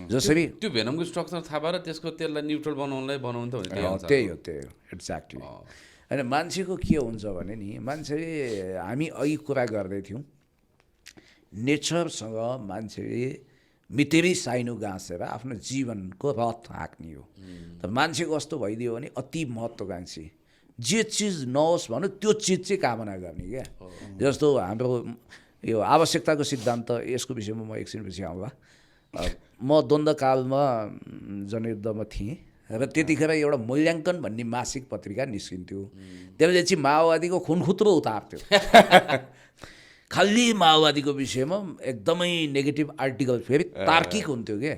जसरी त्यो भेनमको स्ट्रक्चर थाहा भएर त्यसको त्यसलाई न्युट्रल बनाउनलाई बनाउनु त हो त्यही हो एक्ज्याक्टली। होइन मान्छेको के हुन्छ भने नि मान्छेले हामी अघि कुरा गर्दै थियौँ नेचरसँग मान्छेले मितेरी साइनो गाँसेर आफ्नो जीवनको रथ हाँक्ने हो। तर मान्छे कस्तो भइदियो भने अति महत्त्वकाङ्क्षी, जे चिज नहोस् भन्नु त्यो चिज चाहिँ कामना गर्ने क्या। जस्तो हाम्रो यो आवश्यकताको सिद्धान्त, यसको विषयमा म एकछिनपछि आउँला। म द्वन्द्वकालमा जनयुद्धमा थिएँ र त्यतिखेर एउटा मूल्याङ्कन भन्ने मासिक पत्रिका निस्किन्थ्यो। त्यसले चाहिँ माओवादीको खुनखुत्रो उतार्थ्यो। खालि माओवादीको विषयमा एकदमै नेगेटिभ आर्टिकल, फेरि तार्किक हुन्थ्यो क्या,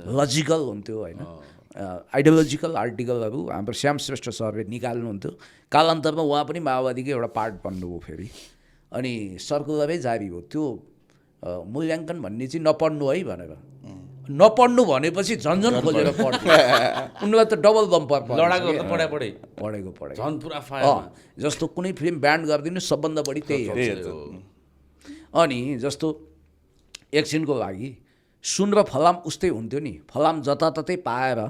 लजिकल हुन्थ्यो होइन। आइडियोलोजिकल आर्टिकलहरू हाम्रो श्याम श्रेष्ठ सरले निकाल्नुहुन्थ्यो। कालान्तरमा उहाँ पनि माओवादीकै एउटा पार्ट बन्नुभयो फेरि। अनि सर्कुलरै जारी हो त्यो मूल्याङ्कन भन्ने चाहिँ नपढ्नु है भनेर। नपढ्नु भनेपछि झन्झन खोलेर पढ्थ्यो। उनीहरूलाई त डबल बम्पर पढेको झन् पुरा फायर। जस्तो कुनै फिल्म ब्यान्ड गरिदिनु सबभन्दा बढी त्यही हो। अनि जस्तो एकछिनको लागि सुन र फलाम उस्तै हुन्थ्यो नि, फलाम जताततै पाएर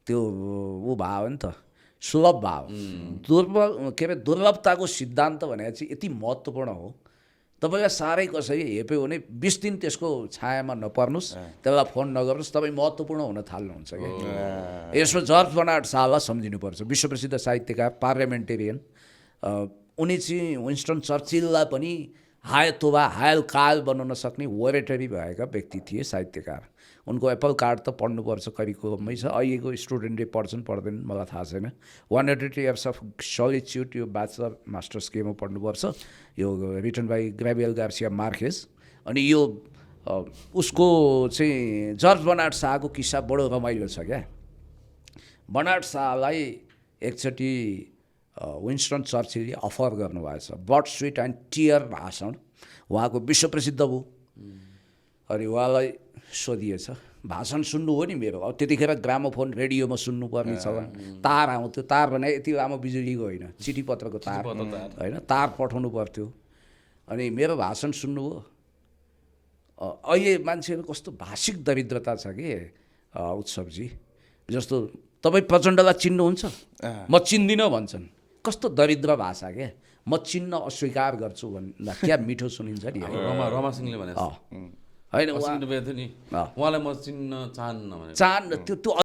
त्यो ऊ भयो नि त, सुलभ भयो। दुर्लभताको सिद्धान्त भनेको चाहिँ यति महत्त्वपूर्ण हो। तपाईँलाई साह्रै कसरी हेप्यो भने 20 दिन त्यसको छायामा नपर्नुहोस्, त्यसलाई फोन नगर्नुहोस्, तपाईँ महत्त्वपूर्ण हुन थाल्नुहुन्छ क्या। यसमा जर्ज बर्नार्ड शाहलाई सम्झिनुपर्छ, विश्वप्रसिद्ध साहित्यकार, पार्लियामेन्टेरियन। उनी चाहिँ विन्स्टन चर्चिललाई पनि हायल काल बनाउन सक्ने ओरेटरी भएका व्यक्ति थिए, साहित्यकार। उनको एप्पल कार्ड त पढ्नुपर्छ, करिकुलममै छ। अहिलेको स्टुडेन्टले पढ्छन् पढ्दैन मलाई थाहा छैन। 180 Years of Solitude यो ब्याचलर मास्टर्स केमा पढ्नुपर्छ, यो रिटन बाई ग्रेभियल गार्सिया मार्केज। अनि यो उसको चाहिँ जर्ज बर्नार्ड शाहको किस्सा बडो रमाइलो छ क्या। बर्नार्ड शाहलाई एकचोटि विन्स्टन चर्चिलले अफर गर्नुभएछ, ब्लड स्वेट एन्ड टियर भाषण, उहाँको विश्वप्रसिद्ध भयो। अनि उहाँलाई सोधिएछ भाषण सुन्नु हो नि मेरो। अब त्यतिखेर ग्रामोफोन रेडियोमा सुन्नुपर्ने छ, तार आउँथ्यो। तार भने यति लामो बिजुलीको होइन, चिठी पत्रको तार होइन, तार पठाउनु पर्थ्यो। अनि मेरो भाषण सुन्नुभयो। अहिले मान्छेहरू कस्तो भाषिक दरिद्रता छ कि उत्सवजी। जस्तो तपाईँ प्रचण्डलाई चिन्नुहुन्छ, म चिन्दिनँ भन्छन्। कस्तो दरिद्र भाषा क्या। म चिन्न अस्वीकार गर्छु भन्दा क्या मिठो सुनिन्छ नि। रमा सिंहले भने होइन, उहाँलाई म चिन्न चाहन्न त्यो